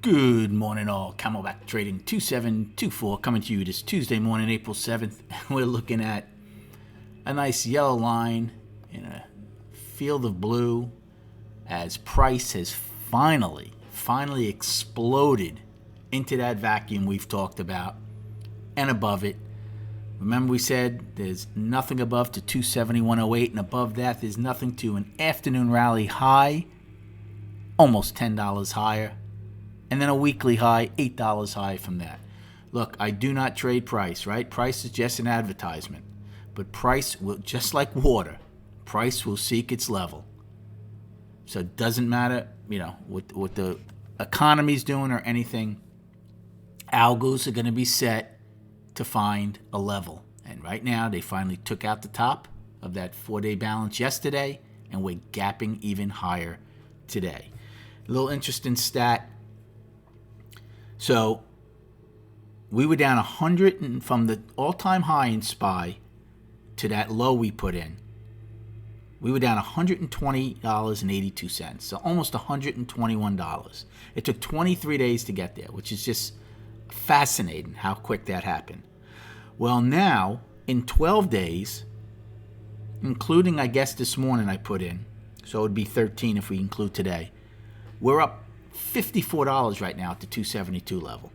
Good morning, all. Camelback Trading 2724 coming to you this Tuesday morning, April 7th. We're looking at a nice yellow line in a field of blue as price has finally exploded into that vacuum we've talked about and above it. Remember we said there's nothing above to 271.08, and above that there's nothing to an afternoon rally high, almost $10 higher. And then a weekly high, $8 high from that. Look, I do not trade price, right? Price is just an advertisement. But price will, just like water, price will seek its level. So it doesn't matter, what the economy's doing or anything. Algos are going to be set to find a level. And right now, they finally took out the top of that 4-day balance yesterday, and we're gapping even higher today. A little interesting stat. So we were down 100 from the all-time high in SPY to that low we put in. We were down $120.82, so almost $121. It took 23 days to get there, which is just fascinating how quick that happened. Well, now in 12 days, including I guess this morning I put in, so it would be 13 if we include today, we're up $54 right now at the 272 level.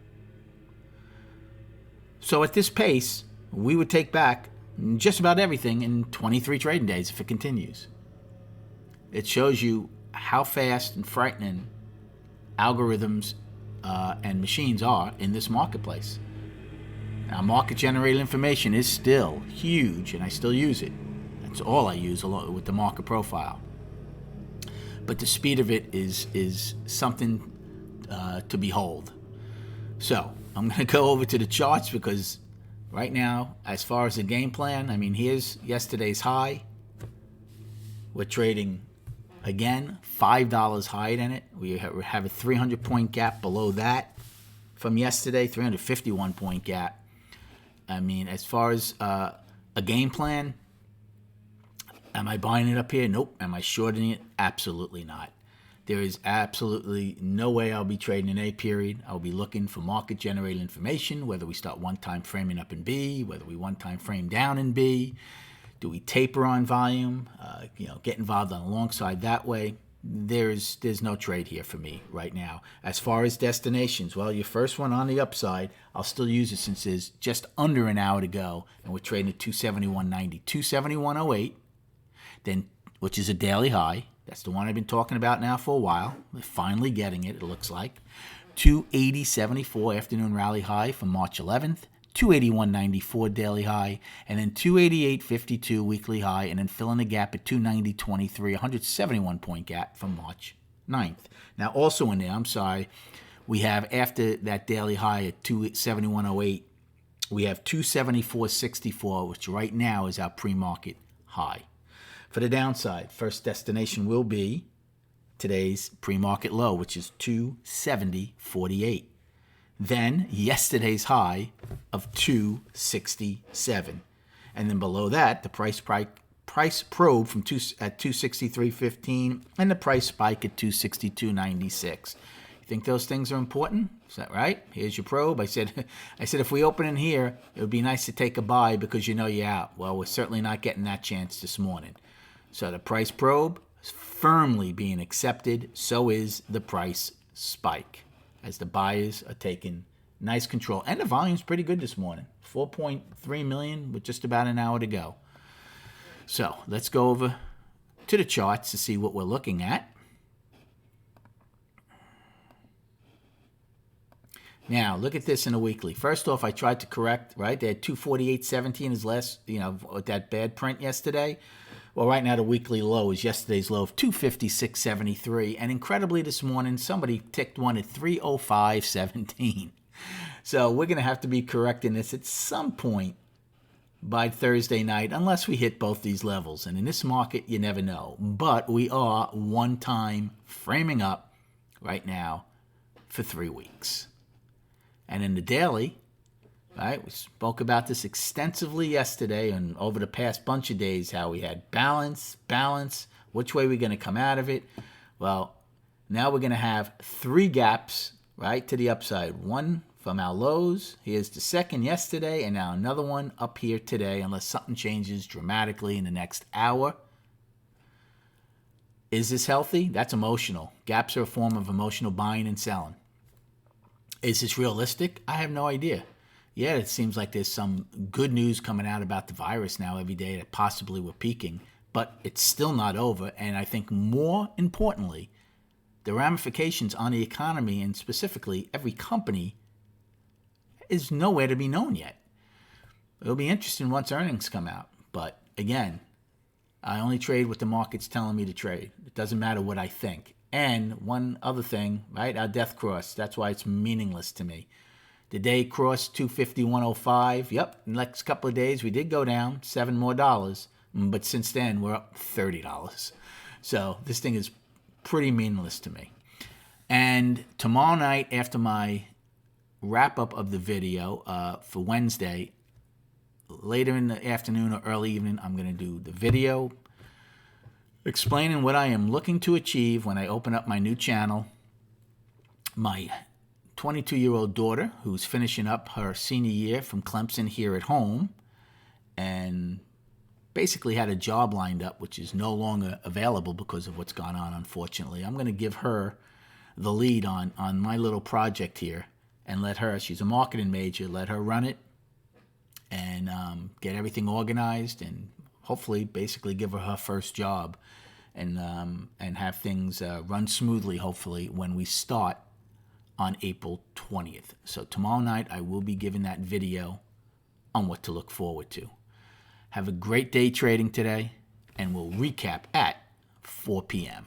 So at this pace, we would take back just about everything in 23 trading days if it continues. It shows you how fast and frightening algorithms and machines are in this marketplace. Now, market-generated information is still huge, and I still use it. That's all I use along with the market profile. But the speed of it is something to behold. So I'm going to go over to the charts because right now, as far as the game plan, here's yesterday's high. We're trading, again, $5 higher than it. We have a 300-point gap below that from yesterday, 351-point gap. As far as a game plan, am I buying it up here? Nope. Am I shorting it? Absolutely not. There is absolutely no way I'll be trading in A period. I'll be looking for market-generated information, whether we start one-time framing up in B, whether we one-time frame down in B. Do we taper on volume? Get involved on the long side that way. There's no trade here for me right now. As far as destinations, well, your first one on the upside, I'll still use it since there's just under an hour to go, and we're trading at 271.90, 271.08. Then, which is a daily high. That's the one I've been talking about now for a while. We're finally getting it, it looks like. 280.74 afternoon rally high from March 11th. 281.94 daily high. And then 288.52 weekly high. And then filling the gap at 290.23, 171-point gap from March 9th. Now, also in there, we have after that daily high at 271.08, we have 274.64, which right now is our pre-market high. For the downside, first destination will be today's pre-market low, which is 270.48. Then yesterday's high of 267. And then below that, the price probe from at 263.15 and the price spike at 262.96. You think those things are important? Is that right? Here's your probe. I said if we open in here, it would be nice to take a buy because you know you're out. Well, we're certainly not getting that chance this morning. So the price probe is firmly being accepted. So is the price spike as the buyers are taking nice control. And the volume's pretty good this morning. 4.3 million with just about an hour to go. So let's go over to the charts to see what we're looking at. Now, look at this in a weekly. First off, I tried to correct, right? They had 248.17 as last, with that bad print yesterday. Well, right now the weekly low is yesterday's low of 256.73. And incredibly this morning, somebody ticked one at 305.17. So we're going to have to be correcting this at some point by Thursday night, unless we hit both these levels. And in this market, you never know. But we are one time framing up right now for 3 weeks. And in the daily, right, we spoke about this extensively yesterday and over the past bunch of days, how we had balance, which way we're going to come out of it. Well, now we're going to have 3 gaps right to the upside. One from our lows. Here's the second yesterday, and now another one up here today, unless something changes dramatically in the next hour. Is this healthy? That's emotional. Gaps are a form of emotional buying and selling. Is this realistic? I have no idea. Yeah, it seems like there's some good news coming out about the virus now every day that possibly we're peaking, but it's still not over. And I think more importantly, the ramifications on the economy and specifically every company is nowhere to be known yet. It'll be interesting once earnings come out. But again, I only trade what the market's telling me to trade. It doesn't matter what I think. And one other thing, right? Our death cross. That's why it's meaningless to me. The day crossed 250.105. Yep, next couple of days we did go down $7 more. But since then we're up $30. So this thing is pretty meaningless to me. And tomorrow night after my wrap up of the video for Wednesday, later in the afternoon or early evening, I'm going to do the video explaining what I am looking to achieve when I open up my new channel. My 22-year-old daughter, who's finishing up her senior year from Clemson here at home, and basically had a job lined up, which is no longer available because of what's gone on, unfortunately. I'm going to give her the lead on my little project here and let her, she's a marketing major, let her run it and get everything organized and hopefully basically give her her first job and have things run smoothly, hopefully, when we start on April 20th. So tomorrow night I will be giving that video on what to look forward to. Have a great day trading today, and we'll recap at 4 p.m.